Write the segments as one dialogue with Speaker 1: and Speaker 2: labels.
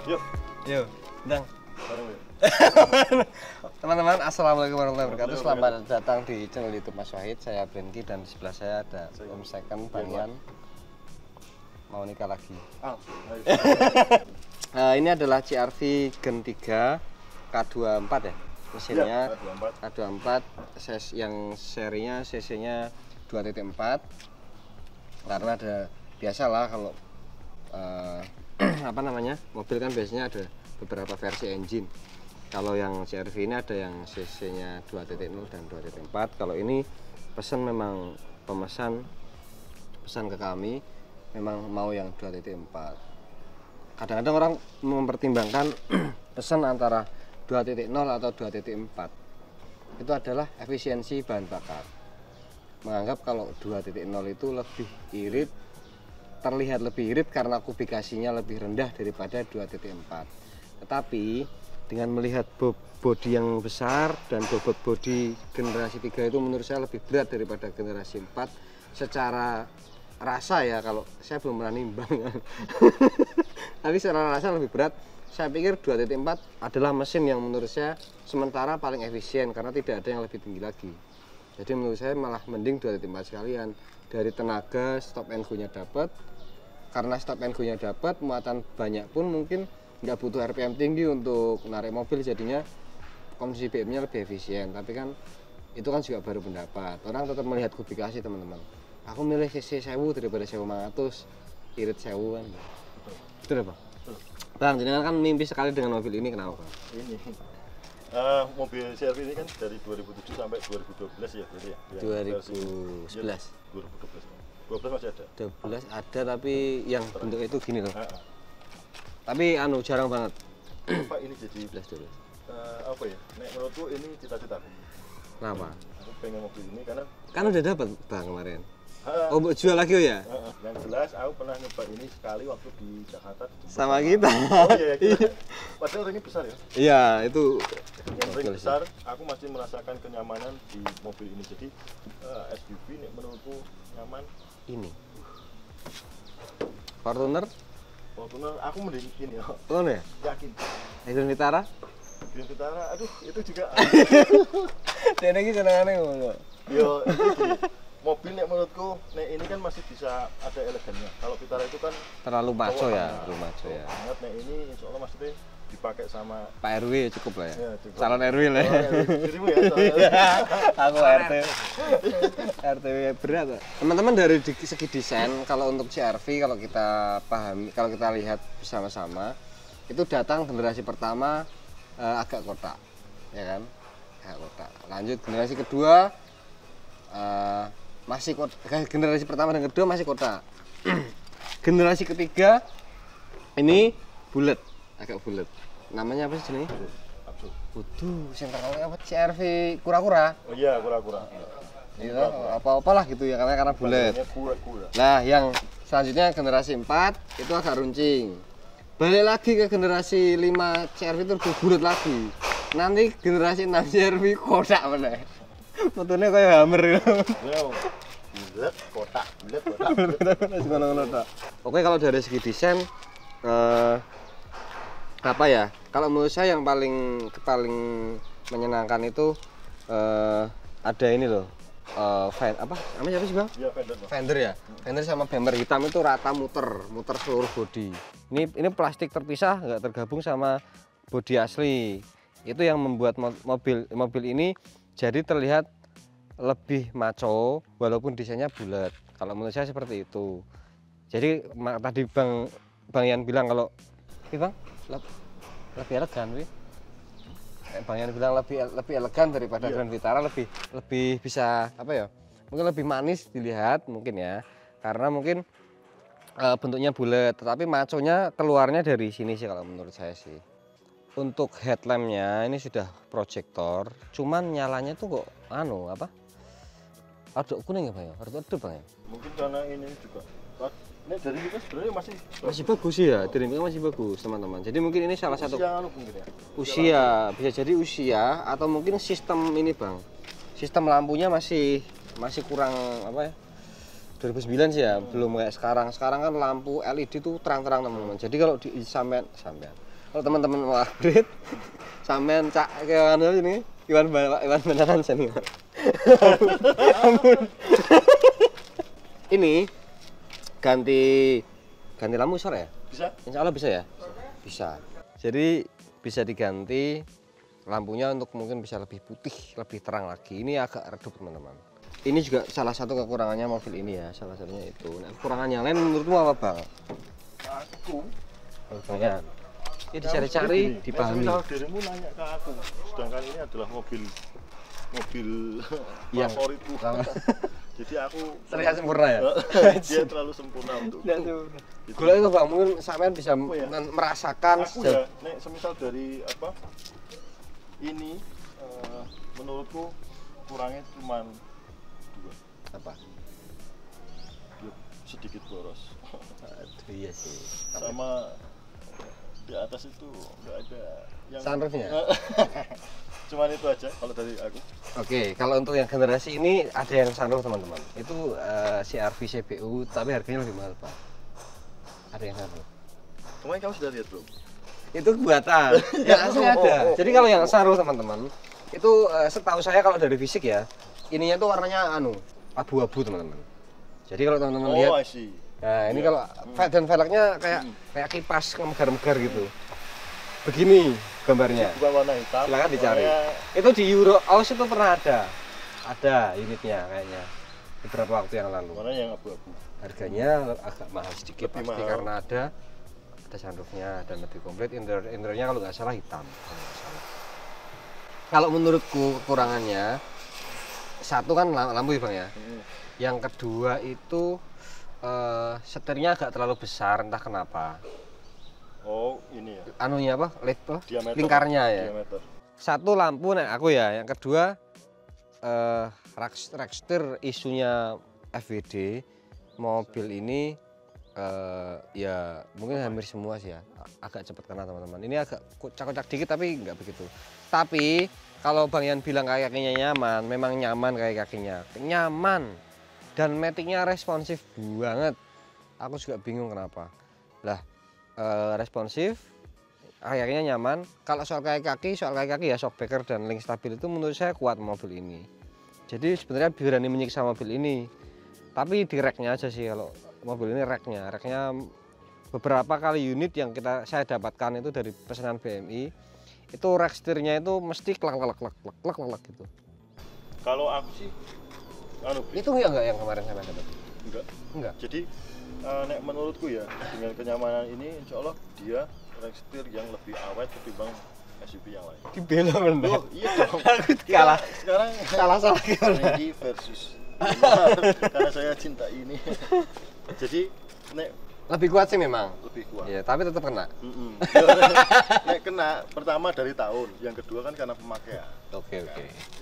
Speaker 1: Yuk,
Speaker 2: Yuk, Dang.
Speaker 1: bareng yuk.
Speaker 2: Teman-teman, assalamualaikum warahmatullahi wabarakatuh. Selamat datang di channel YouTube Mas Wahid. Saya Benki dan di sebelah saya ada Om Second Banyan. Mau nikah lagi. Ini adalah CR-V Gen 3 K24 ya. Mesinnya K24 yang serinya cc-nya 2.4. Karena ada biasalah kalau apa namanya, mobil kan biasanya ada beberapa versi engine. Kalau yang CR-V ini ada yang cc-nya 2.0 dan 2.4. Kalau ini memang pemesan pesan ke kami memang mau yang 2.4. Kadang-kadang orang mempertimbangkan pesan antara 2.0 atau 2.4. Itu adalah efisiensi bahan bakar. Menganggap kalau 2.0 itu lebih irit, terlihat lebih irit karena kubikasinya lebih rendah daripada 2.4. Tetapi dengan melihat bodi yang besar dan bobot bodi generasi 3 itu menurut saya lebih berat daripada generasi 4 secara rasa ya, kalau saya belum pernah nimbang. Tapi secara rasa lebih berat. Saya pikir 2.4 adalah mesin yang menurut saya sementara paling efisien karena tidak ada yang lebih tinggi lagi. Jadi menurut saya malah mending 2.4 sekalian. Dari tenaga stop and go-nya dapat. Karena stop and go-nya dapat, muatan banyak pun mungkin nggak butuh RPM tinggi untuk narik mobil, jadinya konsumsi BM-nya lebih efisien. Tapi kan itu kan juga baru pendapat. Orang tetap melihat kubikasi, teman-teman. Aku milih cc 1000 daripada 1500, irit 1000 kan. Betul ya, Bang? Bang, jadi kan mimpi sekali dengan mobil ini, kenapa, Bang?
Speaker 1: Ini mobil CR-V ini kan dari 2007 sampai 2012 ya berarti ya?
Speaker 2: 2011.
Speaker 1: 12 masih ada?
Speaker 2: 12 ada, tapi yang bentuk itu gini loh. Tapi jarang banget.
Speaker 1: Pak, ini jadi
Speaker 2: 11-12.
Speaker 1: apa ya? Nek menurutku ini cita-citaku.
Speaker 2: Kenapa?
Speaker 1: Aku pengen mobil ini karena
Speaker 2: Kan udah dapat, Bang, kemarin. Oh, mau jual lagi ya?
Speaker 1: yang jelas aku pernah nyoba ini sekali waktu di Jakarta.
Speaker 2: Sama kita.
Speaker 1: Oh iya, kita. Padahal ringnya besar ya?
Speaker 2: Iya, itu
Speaker 1: Yang ring besar, aku masih merasakan kenyamanan di mobil ini. Jadi SUV ini menurutku nyaman.
Speaker 2: ini. Fortuner?
Speaker 1: Fortuner, aku mending ini ya.
Speaker 2: Oh ya?
Speaker 1: Yakin.
Speaker 2: Grand Vitara?
Speaker 1: Grand Vitara, aduh itu juga.
Speaker 2: Dia lagi senangannya ngomong.
Speaker 1: Yo, ini mobil nek menurutku nek ini kan masih bisa ada elegannya. Kalau Vitara itu kan
Speaker 2: Terlalu maco ya, terlalu maco ya.
Speaker 1: banget. Nek ini insya Allah maksudnya dipakai sama
Speaker 2: Pak RW cukup lah ya.
Speaker 1: Ya, cukup.
Speaker 2: Calon RW lah ya.
Speaker 1: Dirimu ya. soalnya.
Speaker 2: Aku RT. RT berat. Teman-teman, dari segi desain kalau untuk CR-V, kalau kita pahami, kalau kita lihat bersama-sama, itu datang generasi pertama agak kotak, ya kan? Agak kotak. Lanjut generasi kedua masih kotak. Generasi pertama dan kedua masih kotak. Generasi ketiga ini bulat, agak bulat. Namanya apa sih jenisnya?
Speaker 1: Absurd.
Speaker 2: Waduh, senteralnya apa? CR-V kura-kura.
Speaker 1: Oh iya, kura-kura.
Speaker 2: Iya, apa-apalah gitu ya, karena bulat.
Speaker 1: Badannya kura-kura.
Speaker 2: Nah, yang selanjutnya generasi 4 itu agak runcing. Balik lagi ke generasi 5 CR-V itu lebih bulat lagi. Nanti generasi 6 CR-V kotak mana? Motornya kayak hammer gitu.
Speaker 1: Bulat, kotak, bulat, kotak.
Speaker 2: Oke, kalau dari segi desain apa ya? Kalau menurut saya yang paling menyenangkan itu ada ini loh. Apa namanya apa sih, Bang?
Speaker 1: Iya, fender.
Speaker 2: Fender ya. Fender sama bumper hitam itu rata muter seluruh bodi. Ini plastik terpisah, nggak tergabung sama bodi asli. Itu yang membuat mobil ini jadi terlihat lebih maco walaupun desainnya bulat. Kalau menurut saya seperti itu. Jadi tadi Bang Yan bilang kalau Bang lebih elegan, Wi. Bang Yan bilang lebih elegan daripada Grand Vitara, lebih bisa apa ya? Mungkin lebih manis dilihat mungkin ya. Karena mungkin bentuknya bulat, tetapi maconya keluarnya dari sini sih kalau menurut saya sih. Untuk headlampnya ini sudah proyektor, cuman nyalanya tuh kok apa? Ada kuning ya, Bang ya? Ada Bang ya?
Speaker 1: Mungkin karena ini juga. Ini dari kita sebenarnya masih
Speaker 2: bagus sih ya, dari masih bagus, teman-teman. Jadi mungkin ini salah satu
Speaker 1: mungkin ya.
Speaker 2: usia, bisa jadi usia atau mungkin sistem ini, Bang. Sistem lampunya masih kurang apa ya? 2009 sih ya, belum kayak sekarang. Sekarang kan lampu LED tuh terang-terang teman-teman. Jadi kalau di sampean kalau teman-teman mau upgrade sampean cak kayak anu ini Iwan beneran sini. Ampun. Ini ganti lampu sore ya?
Speaker 1: Bisa?
Speaker 2: Insya Allah bisa ya? Bisa. Jadi bisa diganti lampunya untuk mungkin bisa lebih putih, lebih terang lagi. Ini agak redup teman-teman. Ini juga salah satu kekurangannya mobil ini ya, salah satunya itu. Nah, kekurangan yang lain menurutmu apa Bang?
Speaker 1: Aku
Speaker 2: Ya. Ini dicari-cari, dipahami.
Speaker 1: Kalau dirimu nanya ke aku, sedangkan ini adalah mobil
Speaker 2: Yang
Speaker 1: favoritku. Jadi aku
Speaker 2: terlihat sempurna ya?
Speaker 1: Dia terlalu sempurna untuk
Speaker 2: Gitu. Gula itu Bang, mungkin sampean bisa
Speaker 1: ya?
Speaker 2: merasakan
Speaker 1: aku ya, nek semisal dari apa ini menurutku kurangnya cuma
Speaker 2: apa?
Speaker 1: Sedikit boros.
Speaker 2: Aduh, iya sih.
Speaker 1: Sama di atas itu nggak ada yang
Speaker 2: Sunroofnya?
Speaker 1: Cuman itu aja kalau dari aku.
Speaker 2: Oke, kalau untuk yang generasi ini ada yang sunroof teman-teman. Itu CR-V CBU, tapi harganya lebih mahal Pak. Ada yang sunroof.
Speaker 1: Kemarin kamu sudah lihat belum?
Speaker 2: Itu buatan. Yang asli ada. Jadi kalau yang sunroof teman-teman, itu setahu saya kalau dari fisik ya, ininya tuh warnanya abu-abu teman-teman. Jadi kalau teman-teman lihat,
Speaker 1: I see.
Speaker 2: nah ini kalau dan velgnya kayak kipas megar-megar gitu. Begini gambarnya.
Speaker 1: Bukan warna hitam.
Speaker 2: Silakan dicari.
Speaker 1: Warnanya...
Speaker 2: Itu di Euro Aus itu pernah ada unitnya kayaknya beberapa waktu yang lalu.
Speaker 1: Warnanya yang abu-abu.
Speaker 2: Harganya agak mahal sedikit
Speaker 1: Lebih
Speaker 2: pasti
Speaker 1: mahal.
Speaker 2: karena ada sunroofnya dan lebih komplit. Interiornya kalau nggak salah hitam. Kalau menurutku kekurangannya satu kan lampu ya Bang ya. Yang kedua itu setirnya agak terlalu besar entah kenapa.
Speaker 1: Oh ini ya.
Speaker 2: Anunya apa?
Speaker 1: Diameter.
Speaker 2: Lingkarnya ya.
Speaker 1: Diameter.
Speaker 2: Satu lampu nih aku ya. Yang kedua rekstir isunya FWD mobil ini ya mungkin hampir semua sih ya agak cepat kena teman-teman. Ini agak kocak-kocak dikit tapi nggak begitu. Tapi kalau Bang Yan bilang kayak kakinya nyaman, memang nyaman kayak kakinya, nyaman dan maticnya responsif banget. Aku juga bingung kenapa. Lah responsif, kakinya nyaman. Kalau soal kaki ya shockbreaker dan link stabil itu menurut saya kuat mobil ini. Jadi sebenarnya berani menyiksa mobil ini. Tapi di racknya aja sih kalau mobil ini racknya beberapa kali unit yang saya dapatkan itu dari pesanan BMI itu rack setirnya itu mesti klak gitu.
Speaker 1: Kalau aku sih
Speaker 2: Itu enggak yang kemarin saya dapat? Enggak.
Speaker 1: Jadi nek menurutku ya dengan kenyamanan ini insya Allah dia rack setir yang lebih awet ketimbang SUV yang lain.
Speaker 2: Dibela bener.
Speaker 1: Oh, iya dong.
Speaker 2: Aku kalah.
Speaker 1: Sekarang
Speaker 2: Salah
Speaker 1: Randy versus karena saya cinta ini. Jadi nek
Speaker 2: lebih kuat sih memang.
Speaker 1: lebih kuat.
Speaker 2: Iya, tapi tetap kena.
Speaker 1: Nek kena pertama dari tahun, yang kedua kan karena pemakaian.
Speaker 2: Oke.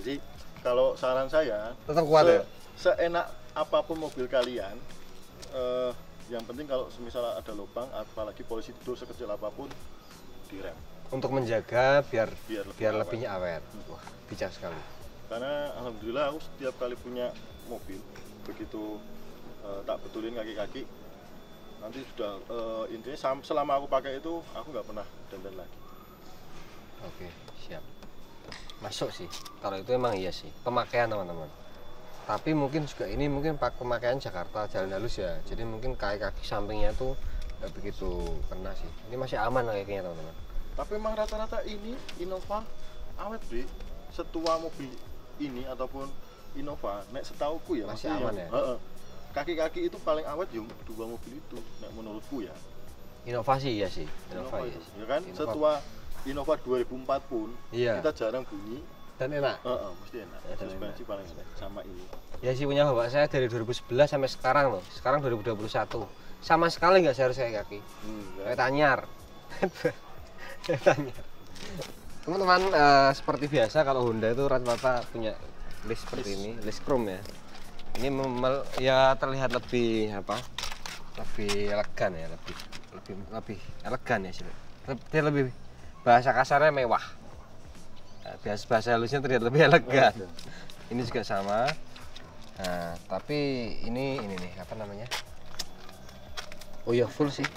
Speaker 1: Jadi kalau saran saya
Speaker 2: Tetap kuat ya.
Speaker 1: Seenak apapun mobil kalian, yang penting kalau semisal ada lubang, apalagi polisi tidur sekecil apapun, direm.
Speaker 2: Untuk menjaga biar
Speaker 1: Biar
Speaker 2: lebihnya awet. Wah, bijak sekali.
Speaker 1: Karena alhamdulillah aku setiap kali punya mobil, begitu tak betulin kaki-kaki, nanti sudah intinya selama aku pakai itu aku nggak pernah dandan lagi.
Speaker 2: Oke, siap. Masuk sih. Kalau itu emang iya sih. Pemakaian teman-teman. Tapi mungkin juga ini mungkin pemakaian Jakarta jalan halus ya. Jadi mungkin kaki sampingnya tuh nggak begitu kena sih. Ini masih aman kayaknya teman-teman.
Speaker 1: Tapi emang rata-rata ini Innova awet Bre. Setua mobil ini ataupun Innova, nek setauku ya
Speaker 2: masih
Speaker 1: maksudnya
Speaker 2: aman ya.
Speaker 1: Kaki-kaki itu paling awet yang dua mobil itu, nek menurutku ya.
Speaker 2: Inovasi ya sih.
Speaker 1: Innova
Speaker 2: Iya
Speaker 1: itu,
Speaker 2: sih.
Speaker 1: ya kan?
Speaker 2: Innova.
Speaker 1: Setua Innova 2004 pun
Speaker 2: Iya.
Speaker 1: kita jarang bunyi.
Speaker 2: Dan enak.
Speaker 1: Mesti enak.
Speaker 2: Ya, dan
Speaker 1: Suspensi
Speaker 2: enak.
Speaker 1: paling enak sama ini.
Speaker 2: Ya sih punya bapak saya dari 2011 sampai sekarang loh. Sekarang 2021. Sama sekali nggak seharus kayak kaki. Kayak tanyar. Kayak tanyar. Teman-teman, seperti biasa kalau Honda itu rata-rata punya list seperti ini, list chrome ya. Ini ya terlihat lebih apa? Lebih elegan ya, lebih elegan ya sih. Lebih bahasa kasarnya mewah. Nah, bahasa halusnya terlihat lebih elegan. Ini juga sama. Nah, tapi ini nih apa namanya? Oh ya full sih.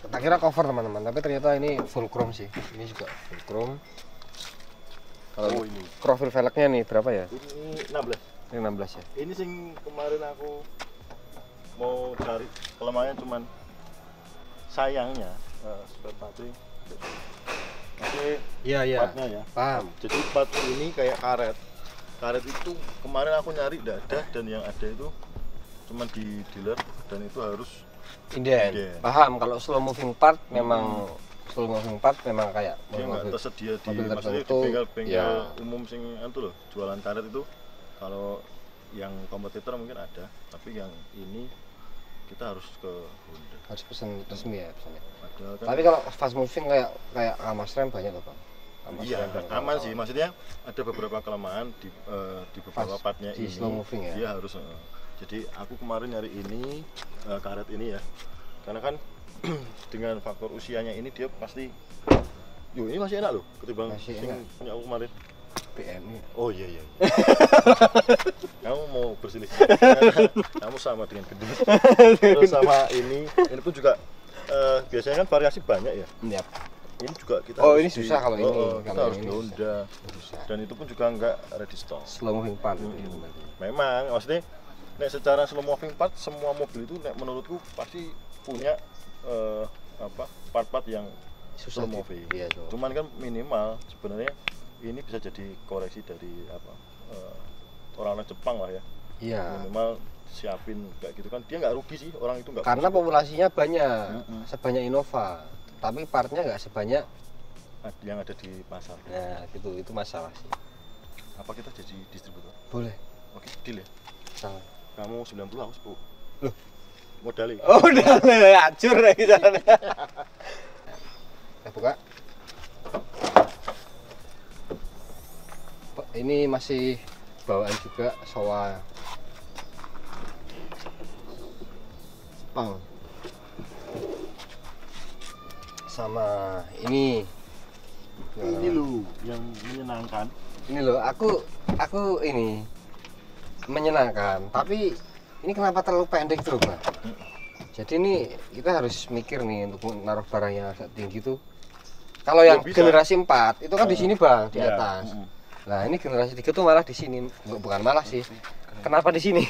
Speaker 2: Tak kira cover teman-teman, tapi ternyata ini full chrome sih. Ini juga full chrome. Kalau
Speaker 1: ini
Speaker 2: profil velgnya nih berapa ya?
Speaker 1: ini 16.
Speaker 2: Ini 16 ya.
Speaker 1: Ini sing kemarin aku mau cari kelemahannya, cuman sayangnya spare partnya masih
Speaker 2: Iya.
Speaker 1: partnya ya.
Speaker 2: Paham.
Speaker 1: Jadi part ini kayak karet. Karet itu kemarin aku nyari tidak ada, dan yang ada itu cuman di dealer, dan itu harus
Speaker 2: Inden. Paham, kalau slow moving part memang slow moving part memang kayak
Speaker 1: dia nggak tersedia di
Speaker 2: mobil
Speaker 1: maksudnya di
Speaker 2: tertentu,
Speaker 1: bengkel-bengkel
Speaker 2: ya.
Speaker 1: umum sing itu loh, jualan karet itu. Kalau yang kompetitor mungkin ada, tapi yang ini kita harus ke Honda.
Speaker 2: Harus pesan resmi ya pesannya.
Speaker 1: Padahal kan
Speaker 2: Tapi kalau fast moving kayak Kamas Rem banyak loh Pak. Kamas
Speaker 1: iya
Speaker 2: Rem dan
Speaker 1: aman
Speaker 2: kawan-kawan.
Speaker 1: sih, maksudnya ada beberapa kelemahan di beberapa
Speaker 2: Pas
Speaker 1: partnya
Speaker 2: di
Speaker 1: ini
Speaker 2: slow moving ya?
Speaker 1: dia harus jadi aku kemarin nyari ini karet ini ya, karena kan dengan faktor usianya ini dia pasti ini masih enak loh ketimbang
Speaker 2: Masih
Speaker 1: sing
Speaker 2: enak.
Speaker 1: punya aku kemarin.
Speaker 2: BMI.
Speaker 1: Oh iya. Kamu mau bersinih. Kamu sama dengan gendut. Terus sama ini pun juga biasanya kan variasi banyak ya.
Speaker 2: Yap.
Speaker 1: Ini juga kita
Speaker 2: Oh,
Speaker 1: harus
Speaker 2: ini susah kalau ini.
Speaker 1: kita
Speaker 2: Kalau
Speaker 1: harus
Speaker 2: ini
Speaker 1: di Honda.
Speaker 2: susah.
Speaker 1: Dan itu pun juga enggak ready stock.
Speaker 2: Slow moving part.
Speaker 1: Memang maksudnya nek secara slow moving part semua mobil itu nek menurutku pasti punya part-part yang
Speaker 2: Susah
Speaker 1: slow moving.
Speaker 2: Iya, tuh.
Speaker 1: Cuman kan minimal sebenarnya ini bisa jadi koreksi dari orang-orang Jepang lah ya.
Speaker 2: Iya.
Speaker 1: Minimal siapin kayak gitu kan, dia nggak rugi sih, orang itu nggak
Speaker 2: Karena
Speaker 1: rugi.
Speaker 2: populasinya banyak,
Speaker 1: Mm-mm.
Speaker 2: sebanyak Innova, tapi partnya nggak sebanyak.
Speaker 1: Yang ada di pasar.
Speaker 2: Nah, gitu itu masalah sih.
Speaker 1: Apa kita jadi distributor?
Speaker 2: Boleh.
Speaker 1: Oke, deal ya.
Speaker 2: Salah.
Speaker 1: Kamu 90, aku 10.
Speaker 2: Loh.
Speaker 1: Modalnya.
Speaker 2: Oh, udah hancur ya di sana. Kita buka. Ini masih bawaan juga Showa Jepang. Sama ini.
Speaker 1: Ini loh yang menyenangkan.
Speaker 2: Ini loh, aku ini menyenangkan, tapi ini kenapa terlalu pendek tuh, Bang? Jadi ini kita harus mikir nih untuk naruh barang yang agak tinggi tuh. Kalau yang
Speaker 1: bisa.
Speaker 2: generasi 4 itu kan di sini, Bang, di
Speaker 1: Iya,
Speaker 2: atas. Nah, ini generasi 3 tuh malah di sini. Bukan malah sih. Kenapa di sini?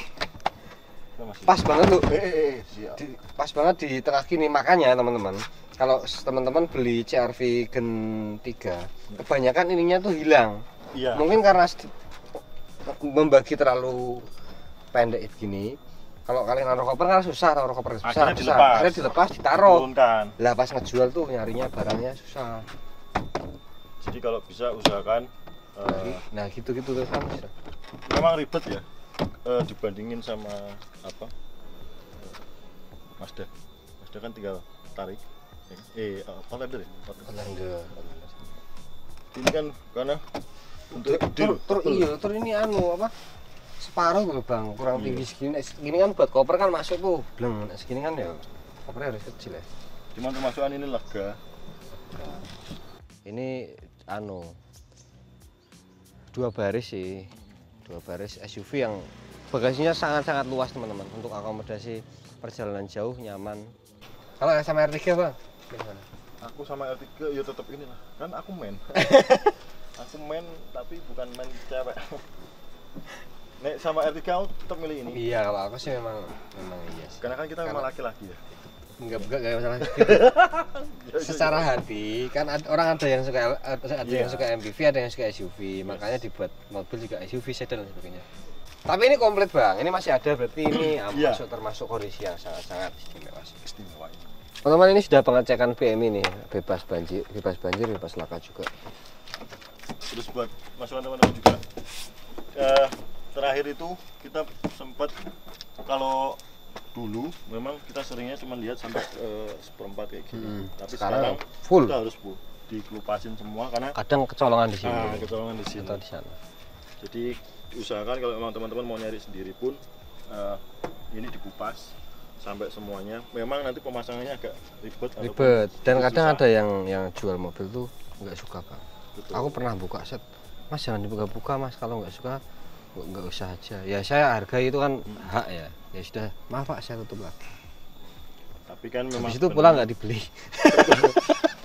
Speaker 2: Pas banget tuh.
Speaker 1: Siap.
Speaker 2: Pas banget di tengah gini. Makanya teman-teman, kalau teman-teman beli CR-V Gen 3, kebanyakan ininya tuh hilang.
Speaker 1: Iya.
Speaker 2: Mungkin karena membagi terlalu pendek gini. Kalau kalian naruh koper kan susah, naruh koper susah.
Speaker 1: Akhirnya dilepas.
Speaker 2: Akhirnya dilepas, ditaruh.
Speaker 1: Turunkan.
Speaker 2: Lah pas ngejual tuh nyarinya barangnya susah.
Speaker 1: Jadi kalau bisa usahakan
Speaker 2: Nah gitu-gitu tuh kan.
Speaker 1: memang ribet ya dibandingin sama apa Mazda. Mazda kan tinggal tarik. Outlander ya?
Speaker 2: Outlander.
Speaker 1: Ini kan karena untuk
Speaker 2: Tur ini anu apa? Separuh tuh Bang, kurang tinggi segini. Segini kan buat koper kan masuk tuh, bleng. Segini kan ya kopernya harus kecil ya.
Speaker 1: Cuman termasukan ini lega.
Speaker 2: Ini anu 2 baris sih, 2 baris SUV yang bagasinya sangat-sangat luas teman-teman, untuk akomodasi perjalanan jauh nyaman. Kalau sama R3 Bang, gimana?
Speaker 1: Aku sama R3 ya tetap inilah, kan aku men. Aku men tapi bukan men cewek. Nek sama R3 aku tetap milih ini.
Speaker 2: Iya, kalau aku sih memang iya sih.
Speaker 1: Karena kan kita memang laki-laki ya.
Speaker 2: Enggak masalah gitu. Secara hati kan orang ada yang suka yang suka MPV, ada yang suka SUV, makanya dibuat mobil juga SUV sedan dan sebagainya. Tapi ini komplit Bang, ini masih ada, berarti ini termasuk kondisi yang sangat-sangat
Speaker 1: Istimewa ini.
Speaker 2: teman-teman. Ini sudah pengecekan BMI nih, bebas banjir, bebas laka juga.
Speaker 1: Terus buat masukan teman-teman juga, terakhir itu kita sempat, kalau dulu memang kita seringnya cuma lihat sampai seperempat kayak gini, tapi sekarang
Speaker 2: full.
Speaker 1: kita harus dikelupasin semua karena
Speaker 2: Kadang kecolongan di sini
Speaker 1: kecolongan di sini
Speaker 2: atau di sana.
Speaker 1: Jadi usahakan kalau memang teman-teman mau nyari sendiri pun ini dikupas sampai semuanya. Memang nanti pemasangannya agak ribet
Speaker 2: Dan kadang
Speaker 1: susah.
Speaker 2: ada yang jual mobil tuh nggak suka Bang.
Speaker 1: Betul.
Speaker 2: Aku pernah buka set, Mas jangan dibuka-buka Mas, kalau nggak suka nggak usah aja. Ya saya hargai itu kan hak ya. Ya sudah, maaf Pak, saya tutup lagi.
Speaker 1: Tapi kan memang
Speaker 2: Habis itu pulang nggak dibeli.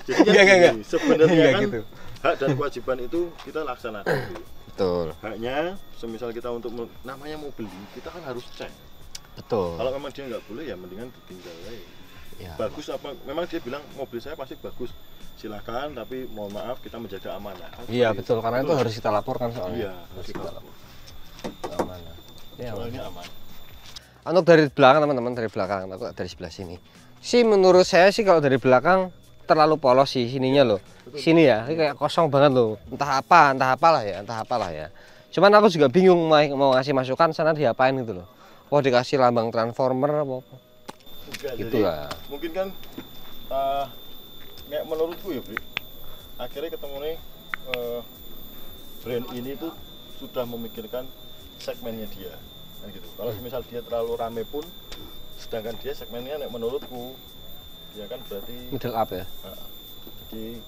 Speaker 1: jadi kan
Speaker 2: Enggak.
Speaker 1: gini, sebenarnya
Speaker 2: Enggak
Speaker 1: kan
Speaker 2: gitu.
Speaker 1: hak dan kewajiban itu kita laksanakan.
Speaker 2: Betul.
Speaker 1: Haknya, semisal kita untuk namanya mau beli, kita kan harus cek.
Speaker 2: Betul.
Speaker 1: Kalau memang dia nggak boleh ya mendingan ditinggal aja.
Speaker 2: Ya.
Speaker 1: Bagus apa? Memang dia bilang mobil saya pasti bagus. Silakan, tapi mohon maaf kita menjaga amanah.
Speaker 2: Iya betul, karena itu harus kita laporkan soalnya.
Speaker 1: Iya, harus kita
Speaker 2: Amanah. Ya,
Speaker 1: soalnya aman.
Speaker 2: untuk dari belakang teman-teman, dari belakang, aku dari sebelah sini. Sih menurut saya sih kalau dari belakang terlalu polos sih sininya loh. Sini ya, ini kayak kosong banget loh. Entah apalah ya. Cuman aku juga bingung mau ngasih masukan sana diapain gitu loh. Oh dikasih lambang transformer apa?
Speaker 1: Enggak,
Speaker 2: Gitu
Speaker 1: jadi
Speaker 2: lah.
Speaker 1: mungkin kan kayak menurutku ya, Bri, akhirnya ketemu nih brand ini tuh sudah memikirkan segmennya dia kan gitu. Kalau misal dia terlalu rame pun, sedangkan dia segmennya nek menurutku dia kan berarti
Speaker 2: Middle up ya.
Speaker 1: jadi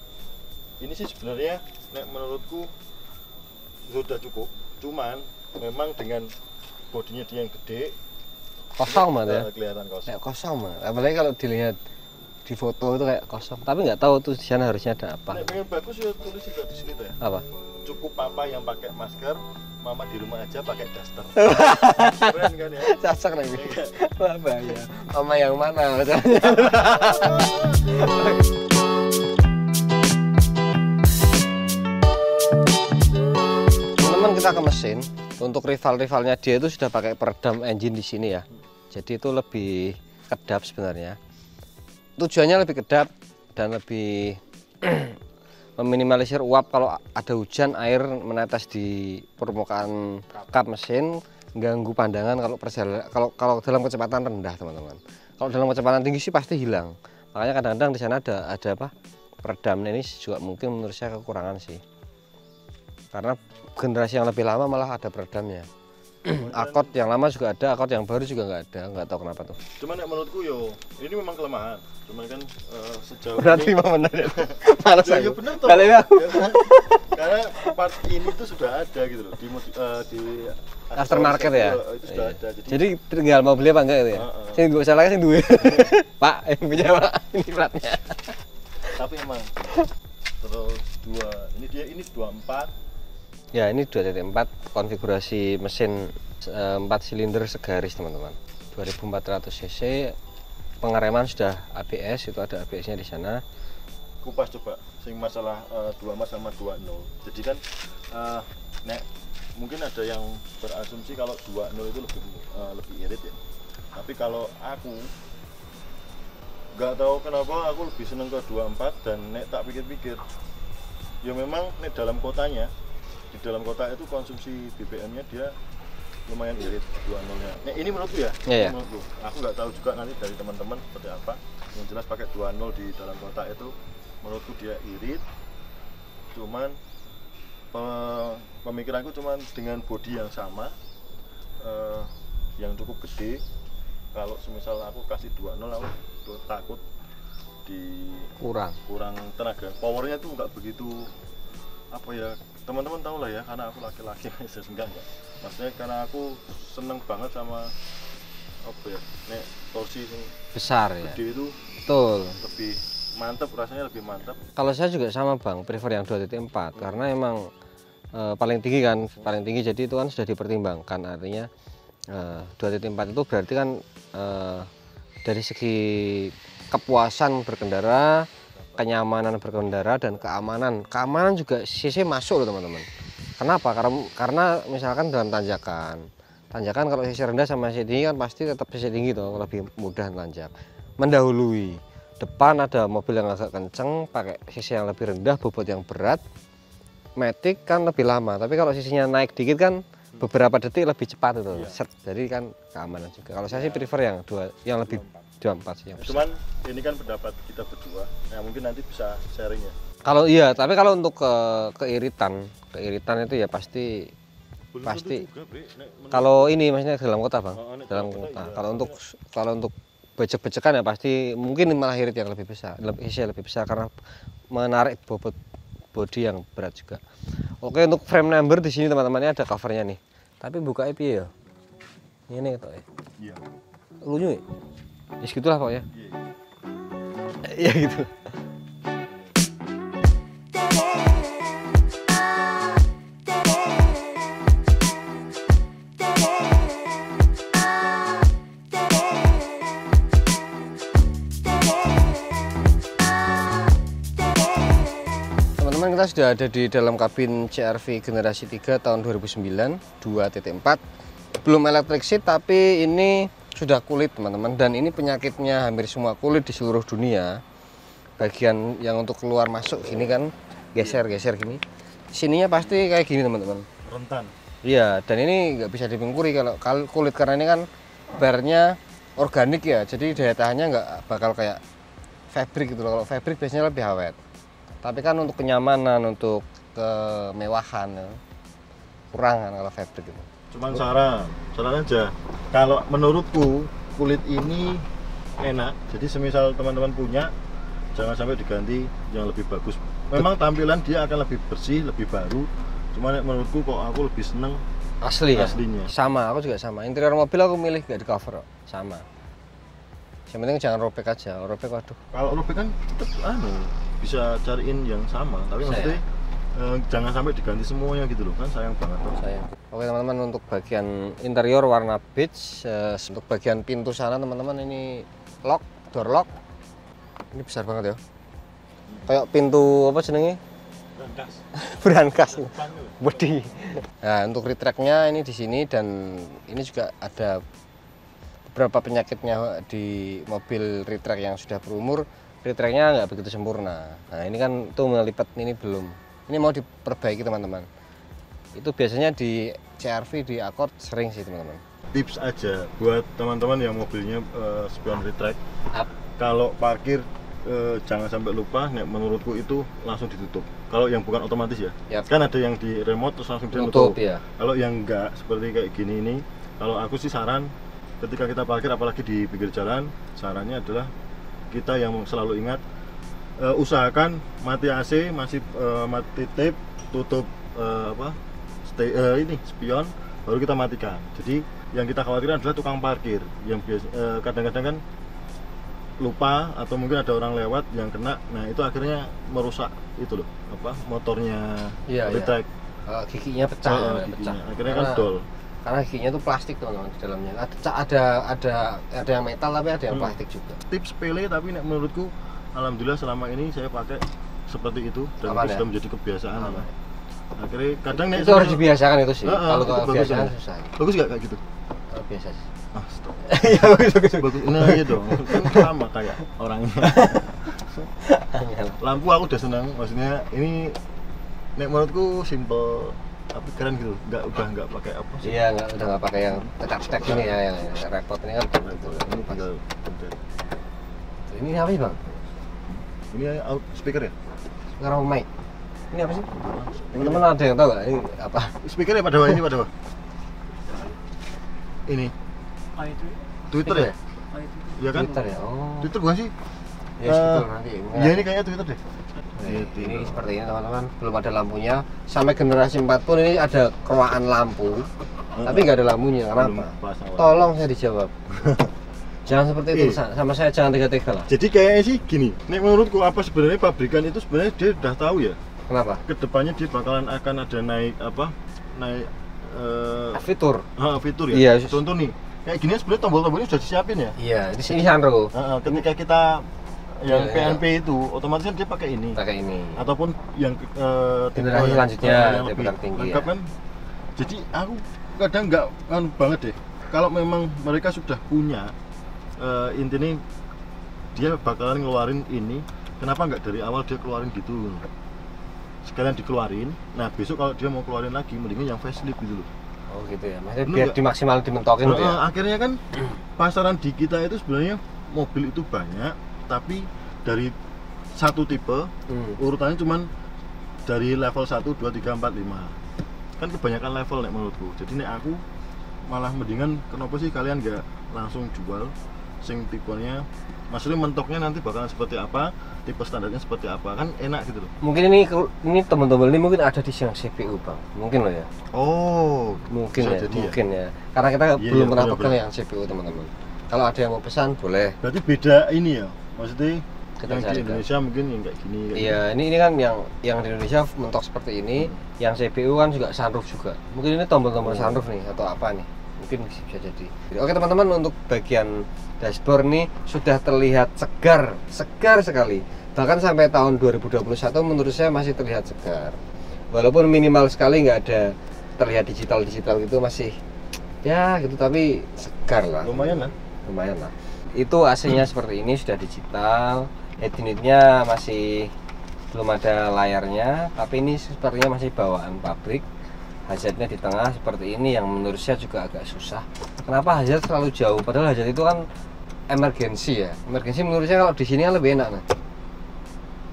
Speaker 1: ini sih sebenarnya nek menurutku sudah cukup, cuman memang dengan bodinya dia yang gede
Speaker 2: Kosong banget ya.
Speaker 1: kelihatan kosong.
Speaker 2: Kayak kosong banget. Apalagi kalau dilihat di foto itu kayak kosong. Tapi nggak tahu tuh di sana harusnya ada apa.
Speaker 1: Nek pengen bagus ya tulis juga di sini tuh ya.
Speaker 2: Apa?
Speaker 1: Cukup papa yang pakai masker, mama di rumah aja pakai daster. Keren kan ya?
Speaker 2: Cocok lagi.
Speaker 1: Iya.
Speaker 2: Wah bahaya. Mama yang mana? Teman-teman kita ke mesin. Untuk rival-rivalnya dia itu sudah pakai peredam engine di sini ya. Jadi itu lebih kedap sebenarnya. Tujuannya lebih kedap dan lebih meminimalisir uap kalau ada hujan, air menetes di permukaan kap mesin, ganggu pandangan kalau perjalanan kalau dalam kecepatan rendah teman-teman. Kalau dalam kecepatan tinggi sih pasti hilang. Makanya kadang-kadang di sana ada apa? Peredam ini juga mungkin menurut saya kekurangan sih. Karena generasi yang lebih lama malah ada peredamnya. Akot yang lama juga ada, akot yang baru juga nggak tahu kenapa tuh.
Speaker 1: Cuman ya menurutku yo, ini memang kelemahan. Cuman kan sejauh
Speaker 2: Berarti
Speaker 1: ini
Speaker 2: memang benar ya. Males
Speaker 1: ya,
Speaker 2: aku.
Speaker 1: ya benar toh.
Speaker 2: Kali ini aku
Speaker 1: Ya kan? Karena part ini tuh sudah ada gitu loh di
Speaker 2: aftermarket ya.
Speaker 1: Itu sudah ada.
Speaker 2: Jadi tinggal mau beli apa enggak gitu ya. Sing gue salah sing duwe. Pak, yang punya Pak, ini platnya.
Speaker 1: Tapi emang terus ini 24.
Speaker 2: Ya, ini 2.4 konfigurasi mesin 4 silinder segaris, teman-teman. 2400 cc. Pengereman sudah ABS, itu ada ABS-nya di sana.
Speaker 1: Kupas coba sing masalah 24 sama 20. Jadi kan nek mungkin ada yang berasumsi kalau 20 itu lebih irit ya. Tapi kalau aku nggak tahu kenapa aku lebih seneng ke 24, dan nek tak pikir-pikir ya memang nek dalam kotanya, di dalam kota itu konsumsi BBM-nya dia lumayan irit 20-nya. Nek ini menurutku ya,
Speaker 2: Iya.
Speaker 1: menurutku. Aku nggak tahu juga nanti dari teman-teman seperti apa. Yang jelas pakai 20 di dalam kota itu menurutku dia irit. Cuman pemikiranku cuman dengan bodi yang sama, yang cukup gede. Kalau semisal aku kasih 20 aku takut kurang tenaga. Powernya tuh nggak begitu apa ya, teman-teman tahu lah ya, karena aku laki-laki. enggak maksudnya karena aku seneng banget sama apa ya, nek torsi
Speaker 2: Besar ya.
Speaker 1: gede itu
Speaker 2: Betul.
Speaker 1: lebih mantap, rasanya lebih mantap.
Speaker 2: Kalau saya juga sama Bang, prefer yang 2.4 karena emang paling tinggi, jadi itu kan sudah dipertimbangkan. Artinya 2.4 itu berarti kan dari segi kepuasan berkendara, kenyamanan berkendara, dan keamanan juga CC masuk loh teman-teman. Kenapa? Karena misalkan dalam tanjakan kalau CC rendah sama CC tinggi kan pasti tetap CC tinggi tuh, lebih mudah nanjak. Mendahului depan ada mobil yang agak kenceng pakai CC yang lebih rendah, bobot yang berat, matic kan lebih lama. Tapi kalau CC-nya naik dikit kan beberapa detik lebih cepat itu. Set. Jadi kan keamanan juga. Kalau saya sih prefer yang lebih 24 sih.
Speaker 1: Cuman ini kan pendapat kita berdua. Nah, mungkin nanti bisa sharing ya.
Speaker 2: Kalau iya, tapi kalau untuk keiritan itu ya pasti
Speaker 1: Belum
Speaker 2: pasti.
Speaker 1: tentu juga, Bre.
Speaker 2: Kalau ini maksudnya dalam kota, Bang.
Speaker 1: Oh,
Speaker 2: Dalam
Speaker 1: kota,
Speaker 2: kota.
Speaker 1: iya.
Speaker 2: Kalau untuk becek-becekan ya pasti mungkin malah irit yang lebih besar, lebih besar karena menarik bobot bodi yang berat juga. Oke, untuk frame number di sini teman-teman, ada covernya nih. Tapi bukanya piye ya? Ini tok ya.
Speaker 1: Iya.
Speaker 2: Lunyu ya? Ya segitulah pokoknya.
Speaker 1: Iya.
Speaker 2: Ya gitu. Teman-teman, kita sudah ada di dalam kabin CR-V generasi 3 tahun 2009 2.4. Belum electric seat, tapi ini sudah kulit teman-teman, dan ini penyakitnya hampir semua kulit di seluruh dunia. Bagian yang untuk keluar masuk gini kan geser-geser gini, sininya pasti kayak gini teman-teman,
Speaker 1: Rentan.
Speaker 2: iya. Dan ini nggak bisa dipungkiri kalau kulit, karena ini kan barnya organik ya, jadi daya tahannya nggak bakal kayak fabric gitu loh. Kalau fabric biasanya lebih awet, tapi kan untuk kenyamanan, untuk kemewahan ya, kurang kan kalau fabric itu.
Speaker 1: Cuman saran aja. Kalau menurutku kulit ini enak. Jadi semisal teman-teman punya, jangan sampai diganti yang lebih bagus. Memang tampilan dia akan lebih bersih, lebih baru. Cuman menurutku kok aku lebih seneng
Speaker 2: Asli ya?
Speaker 1: aslinya.
Speaker 2: Sama, aku juga sama. Interior mobil aku milih gak di cover kok. Sama. Yang penting jangan robek aja. Robek waduh.
Speaker 1: Kalau robek kan tetep bisa cariin yang sama. Tapi maksudnya jangan sampai diganti semuanya gitu loh, kan sayang banget tuh.
Speaker 2: Sayang. Oke teman-teman, untuk bagian interior warna beige. Untuk bagian pintu sana teman-teman, ini lock, door lock. Ini besar banget ya. Kayak pintu apa jenenge? Brankas. Bodi. Nah, untuk retract-nya ini di sini, dan ini juga ada beberapa penyakitnya di mobil retract yang sudah berumur. Retract-nya nggak begitu sempurna. Nah, ini kan tuh melipat, ini belum. Ini mau diperbaiki teman-teman. Itu biasanya di CR-V, di Accord sering sih teman-teman.
Speaker 1: Tips aja buat teman-teman yang mobilnya spion retract. Kalau parkir jangan sampai lupa, menurutku itu langsung ditutup. Kalau yang bukan otomatis ya,
Speaker 2: Yap.
Speaker 1: kan ada yang di remote terus langsung
Speaker 2: Tutup
Speaker 1: ditutup.
Speaker 2: ya.
Speaker 1: Kalau yang enggak seperti kayak gini ini, kalau aku sih saran ketika kita parkir apalagi di pinggir jalan, sarannya adalah kita yang selalu ingat usahakan mati AC, mati tape, tutup ini spion, baru kita matikan. Jadi yang kita khawatirkan adalah tukang parkir yang kadang-kadang kan lupa, atau mungkin ada orang lewat yang kena. Nah itu akhirnya merusak itu loh, motornya retract.
Speaker 2: Giginya pecah,
Speaker 1: giginya. Akhirnya kan dol.
Speaker 2: Karena giginya itu plastik teman-teman di dalamnya. Ada yang metal, tapi ada yang plastik juga.
Speaker 1: Tips sepele, tapi menurutku alhamdulillah selama ini saya pakai seperti itu, dan itu sudah menjadi kebiasaan. Akhirnya kadang
Speaker 2: itu harus dibiasakan itu sih. Kalau kebiasaan susah.
Speaker 1: Bagus nggak kayak gitu?
Speaker 2: Biasa sih.
Speaker 1: Stop.
Speaker 2: Iya, bagus.
Speaker 1: Nah iya dong, kan sama kayak orangnya. Lampu aku udah senang, maksudnya ini menurutku simple tapi keren gitu. Udah nggak pakai apa sih?
Speaker 2: Iya, udah nggak pakai yang cetak-cetak ini ya, yang repot ini kan.
Speaker 1: Ini tinggal pencet.
Speaker 2: Ini apa sih bang?
Speaker 1: Ini speaker ya?
Speaker 2: Speaker mic. Ini apa sih? Teman-teman ada yang tahu nggak ini apa?
Speaker 1: Speakernya pada ini pada ini. Twitter ya? Iya kan?
Speaker 2: Twitter ya. Oh.
Speaker 1: Twitter bukan sih?
Speaker 2: Ya, Twitter nanti.
Speaker 1: Iya ini kayaknya Twitter deh.
Speaker 2: Ini seperti ini teman-teman, belum ada lampunya. Sampai generasi 4 pun ini ada keruaan lampu, tapi nggak ada lampunya. Kenapa? Tolong saya dijawab. Jangan seperti itu, sama saya jangan tega-tega lah.
Speaker 1: Jadi kayaknya sih gini, menurutku apa sebenarnya pabrikan itu sebenarnya dia udah tahu ya.
Speaker 2: Kenapa?
Speaker 1: Kedepannya dia bakalan akan ada naik
Speaker 2: fitur.
Speaker 1: Fitur ya.
Speaker 2: Iya.
Speaker 1: Contoh nih, kayak gini sebenarnya tombol-tombolnya sudah disiapin ya.
Speaker 2: Iya, di sini sunroof.
Speaker 1: Ketika kita yang PNP itu otomatis kan dia pakai ini. Ataupun yang
Speaker 2: generasi selanjutnya
Speaker 1: yang lebih
Speaker 2: tinggi
Speaker 1: lengkap kan. Jadi aku kadang nggak banget deh. Kalau memang mereka sudah punya intinya dia bakalan ngeluarin ini, kenapa nggak dari awal dia keluarin gitu? Sekalian dikeluarin. Nah besok kalau dia mau keluarin lagi, mendingan yang facelift gitu loh.
Speaker 2: Oh gitu ya, maksudnya biar dimaksimal dimentokin gitu ya.
Speaker 1: Akhirnya kan pasaran di kita itu sebenarnya mobil itu banyak, tapi dari satu tipe urutannya cuman dari level 1, 2, 3, 4, 5. Kan kebanyakan level menurutku. Jadi aku malah mendingan kenapa sih kalian nggak langsung jual sing tipenya maksudnya mentoknya nanti bakalan seperti apa, tipe standarnya seperti apa, kan enak gitu loh.
Speaker 2: Mungkin ini tombol-tombol ini mungkin ada di yang CPU bang, mungkin loh ya.
Speaker 1: Oh,
Speaker 2: mungkin
Speaker 1: bisa
Speaker 2: ya,
Speaker 1: jadi
Speaker 2: mungkin ya. Karena kita
Speaker 1: Iya,
Speaker 2: belum
Speaker 1: iya,
Speaker 2: pernah
Speaker 1: bener,
Speaker 2: pegang
Speaker 1: bener.
Speaker 2: yang CPU teman-teman. Kalau ada yang mau pesan boleh.
Speaker 1: Berarti beda ini ya, maksudnya
Speaker 2: Kita
Speaker 1: yang di
Speaker 2: carikan.
Speaker 1: Indonesia mungkin yang kayak gini. Kayak
Speaker 2: Iya, ini kan yang di Indonesia mentok seperti ini, yang CPU kan juga sunroof juga. Mungkin ini tombol-tombol sunroof nih atau apa nih? Mungkin bisa jadi. Oke teman-teman, untuk bagian dashboard nih sudah terlihat segar sekali. Bahkan sampai tahun 2021 menurut saya masih terlihat segar. Walaupun minimal sekali nggak ada terlihat digital gitu masih ya gitu, tapi segar lah.
Speaker 1: lumayan kan?
Speaker 2: Lumayan lah. Itu AC-nya seperti ini sudah digital. Head unitnya masih belum ada layarnya, tapi ini sepertinya masih bawaan pabrik. Hazardnya di tengah seperti ini yang menurut saya juga agak susah. Kenapa hazard terlalu jauh? Padahal hazard itu kan emergency ya. Emergency menurut saya kalau di sini kan lebih enak nah.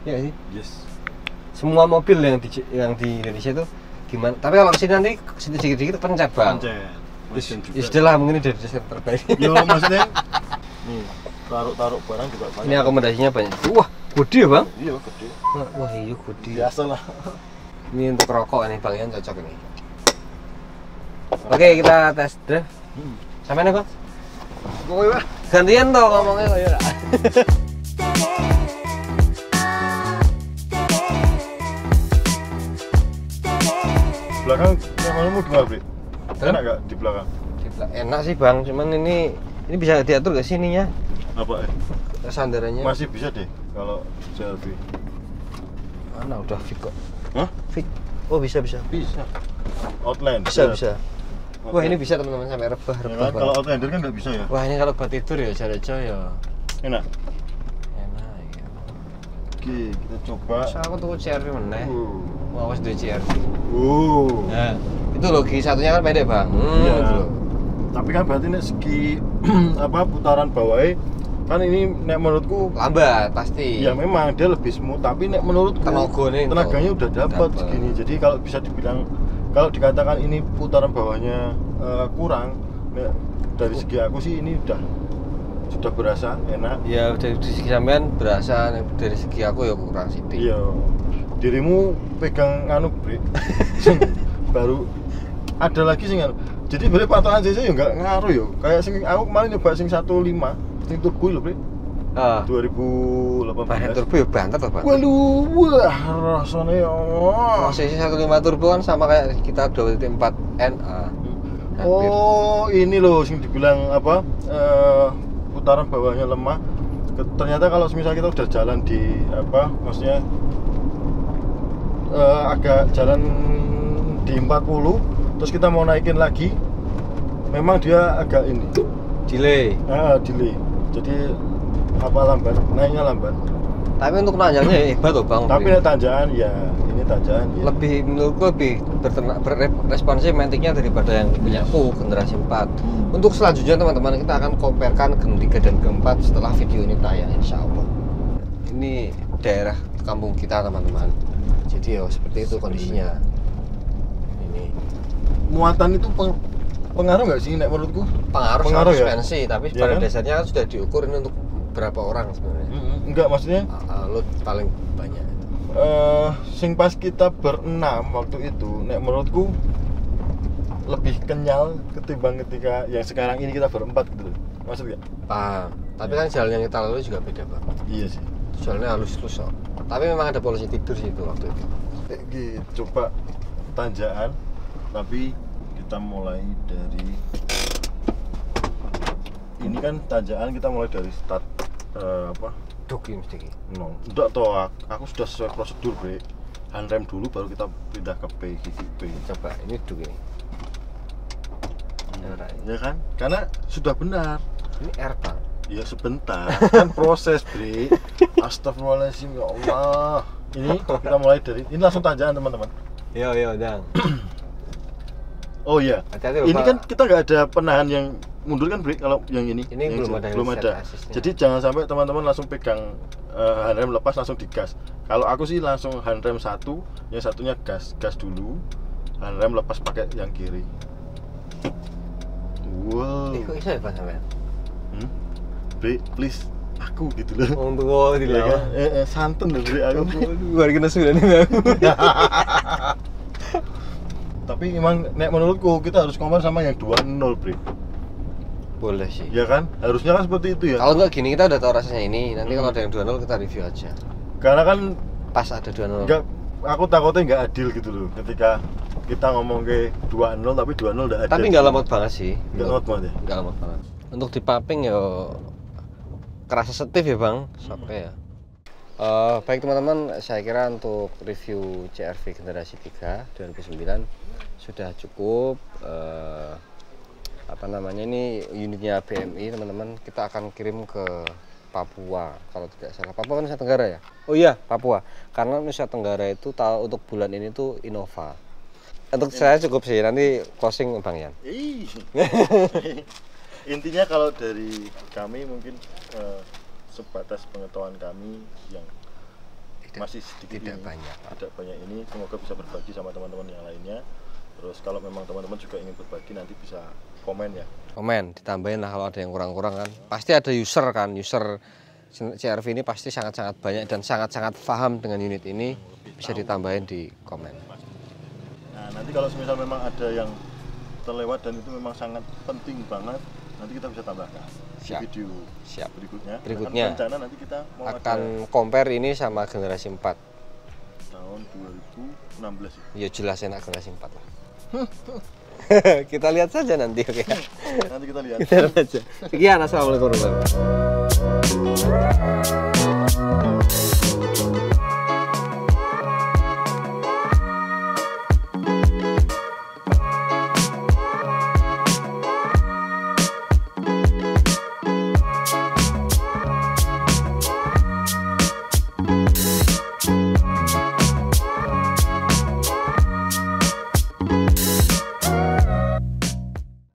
Speaker 2: Ya nggak sih.
Speaker 1: Yes.
Speaker 2: Semua mobil yang di Indonesia itu gimana? Tapi kalau kesini nanti sedikit-sedikit pencet bang.
Speaker 1: Pancet. Mesin juga.
Speaker 2: Istilah mungkin ini dari desain terbaik.
Speaker 1: Yo maksudnya nih taruh barang juga banyak.
Speaker 2: Ini akomodasinya banyak. Wah, gede ya bang?
Speaker 1: Iya gede.
Speaker 2: Wah iya gede.
Speaker 1: Biasa lah.
Speaker 2: Ini untuk rokok nih bang, yang cocok ini. Oke, kita tes drive. Sampai nih bang.
Speaker 1: Pokoknya Pak.
Speaker 2: Gantian toh ngomongnya ya.
Speaker 1: Belakang nyamanmu gimana, Bre? Enak gak di belakang?
Speaker 2: Enak sih bang, cuman ini bisa diatur gak sih ininya?
Speaker 1: Apa
Speaker 2: Sandarannya?
Speaker 1: masih bisa deh kalau CRV.
Speaker 2: Mana udah fix kok.
Speaker 1: Hah?
Speaker 2: Fix. Oh bisa.
Speaker 1: Bisa. Outland.
Speaker 2: Bisa. Wah ini bisa teman-teman sampai rebah
Speaker 1: Ya kan? Kalau Outlander kan nggak bisa ya.
Speaker 2: Wah ini kalau buat tidur ya Jaraja ya.
Speaker 1: Enak.
Speaker 2: Enak ya.
Speaker 1: Oke, kita coba.
Speaker 2: Masa aku tuh CRV meneh. Wah awas duwe CRV. Nah, itu loh gigi satunya kan pendek bang.
Speaker 1: Iya.
Speaker 2: Gitu loh.
Speaker 1: Tapi kan berarti nek segi apa putaran bawahnya kan ini nek menurutku
Speaker 2: Lambat pasti.
Speaker 1: ya memang dia lebih smooth, tapi nek menurutku tenaganya udah dapat segini. Jadi kalau bisa dibilang, kalau dikatakan ini putaran bawahnya kurang, nek dari segi aku sih ini sudah berasa enak.
Speaker 2: Ya dari segi sampean berasa, dari segi aku ya kurang sithik.
Speaker 1: Iya. Dirimu pegang anu Bre. Baru ada lagi sing anu. Jadi beli patokan CC ya nggak ngaruh yo. Kayak sing aku kemarin nyoba sing 15 sing turbo lho, Bre. 2018.
Speaker 2: Bahan turbo ya bantet loh, Bang.
Speaker 1: Waduh, wah rasanya ya Allah.
Speaker 2: CC 15 turbo kan sama kayak kita 2.4 NA.
Speaker 1: Oh, ini loh sing dibilang apa? Putaran bawahnya lemah. Ternyata kalau misalnya kita udah jalan di apa? Maksudnya agak jalan di 40 terus kita mau naikin lagi, memang dia agak ini
Speaker 2: delay.
Speaker 1: Delay. Jadi apa lambat, naiknya lambat.
Speaker 2: Tapi untuk nanjangnya hebat loh Bang.
Speaker 1: Tapi nek tanjakan ya, ini tanjakan ya.
Speaker 2: Lebih menurutku lebih berresponsif mantiknya daripada yang punya aku generasi 4. Untuk selanjutnya teman-teman kita akan comparekan Gen 3 dan Gen 4 setelah video ini tayang insya Allah. Ini daerah kampung kita teman-teman. Jadi ya seperti itu kondisinya. Ini
Speaker 1: Muatan itu pengaruh nggak sih nek menurutku?
Speaker 2: pengaruh
Speaker 1: ya?
Speaker 2: suspensi, tapi
Speaker 1: Ya
Speaker 2: pada
Speaker 1: kan?
Speaker 2: dasarnya kan sudah diukur ini untuk berapa orang sebenarnya.
Speaker 1: Enggak, maksudnya
Speaker 2: Load paling banyak.
Speaker 1: sing pas kita berenam waktu itu nek menurutku lebih kenyal ketimbang ketika yang sekarang ini kita berempat gitu. Maksudnya?
Speaker 2: Paham. Tapi kan jalan yang kita lalui juga beda Bang.
Speaker 1: Iya sih.
Speaker 2: Jalannya halus terus kok. Tapi memang ada polisi tidur sih itu waktu itu.
Speaker 1: Coba tanjakan, tapi kita mulai dari ini kan tanjakan, kita mulai dari start apa?
Speaker 2: Duki mesti.
Speaker 1: No, enggak toh, aku sudah sesuai prosedur, Bre. Handrem dulu baru kita pindah ke P, gigi P.
Speaker 2: Coba ini duk ini.
Speaker 1: Ya kan? Karena sudah benar.
Speaker 2: Ini air Bang.
Speaker 1: Ya sebentar, kan proses, Bre. Astagfirullahaladzim, ya Allah. Ini kita mulai dari, ini langsung tanjakan teman-teman.
Speaker 2: Yo Dang.
Speaker 1: Oh iya,
Speaker 2: Hati-hati,
Speaker 1: ini
Speaker 2: Bapak.
Speaker 1: kan kita nggak ada penahan yang mundur kan, Bre, kalau yang ini.
Speaker 2: Ini
Speaker 1: yang
Speaker 2: belum ada.
Speaker 1: Jadi jangan sampai teman-teman langsung pegang handrem lepas langsung digas. Kalau aku sih langsung handrem satu, yang satunya gas dulu, handrem lepas pakai yang kiri. Wow.
Speaker 2: Kok bisa ya Bang sampean?
Speaker 1: Bre, please aku gitu loh.
Speaker 2: Untuk kok
Speaker 1: Ya
Speaker 2: dilawan.
Speaker 1: kan? Santun loh Bre aku.
Speaker 2: Luar kena sudah nih aku.
Speaker 1: Tapi emang nek menurutku kita harus compare sama yang 2-0 Bre.
Speaker 2: Boleh sih.
Speaker 1: Ya kan? Harusnya kan seperti itu ya.
Speaker 2: Kalau nggak gini kita udah tahu rasanya ini. Nanti kalau ada yang 2-0 kita review aja.
Speaker 1: Karena kan
Speaker 2: Pas ada 2-0.
Speaker 1: enggak, aku takutnya nggak adil gitu loh ketika kita ngomong ke 2-0 tapi 2-0 udah ada.
Speaker 2: Tapi nggak lemot banget sih.
Speaker 1: Nggak lemot banget ya?
Speaker 2: Nggak lemot banget. Untuk di paping ya kerasa setif ya bang. Oke ya. Baik teman-teman, saya kira untuk review CR-V generasi 3 2009 sudah cukup. Apa namanya, ini unitnya BMI teman-teman. Kita akan kirim ke Papua kalau tidak salah. Papua kan Nusa Tenggara ya? Oh iya, Papua. Karena Nusa Tenggara itu tahu untuk bulan ini tuh Innova. Untuk saya cukup sih, nanti closing Bang Yan.
Speaker 1: Intinya kalau dari kami mungkin sebatas pengetahuan kami yang masih sedikit
Speaker 2: tidak
Speaker 1: ini,
Speaker 2: banyak.
Speaker 1: tidak banyak ini, semoga bisa berbagi sama teman-teman yang lainnya. Terus kalau memang teman-teman juga ingin berbagi nanti bisa komen ya.
Speaker 2: Komen, ditambahin lah kalau ada yang kurang-kurang kan. Pasti ada user kan, user CR-V ini pasti sangat-sangat banyak dan sangat-sangat paham dengan unit ini, bisa ditambahin di komen.
Speaker 1: Nah nanti kalau misal memang ada yang terlewat dan itu memang sangat penting banget, nanti kita bisa tambahkan
Speaker 2: Siap.
Speaker 1: di video
Speaker 2: Siap.
Speaker 1: berikutnya.
Speaker 2: Berikutnya
Speaker 1: Kan rencana nanti kita mau
Speaker 2: akan
Speaker 1: ada
Speaker 2: compare ini sama generasi 4.
Speaker 1: tahun 2016 ya.
Speaker 2: Ya jelas enak generasi 4 lah. Kita lihat saja nanti, oke.
Speaker 1: Nanti kita lihat.
Speaker 2: Kita lihat saja. Sekian, assalamualaikum warahmatullahi wabarakatuh.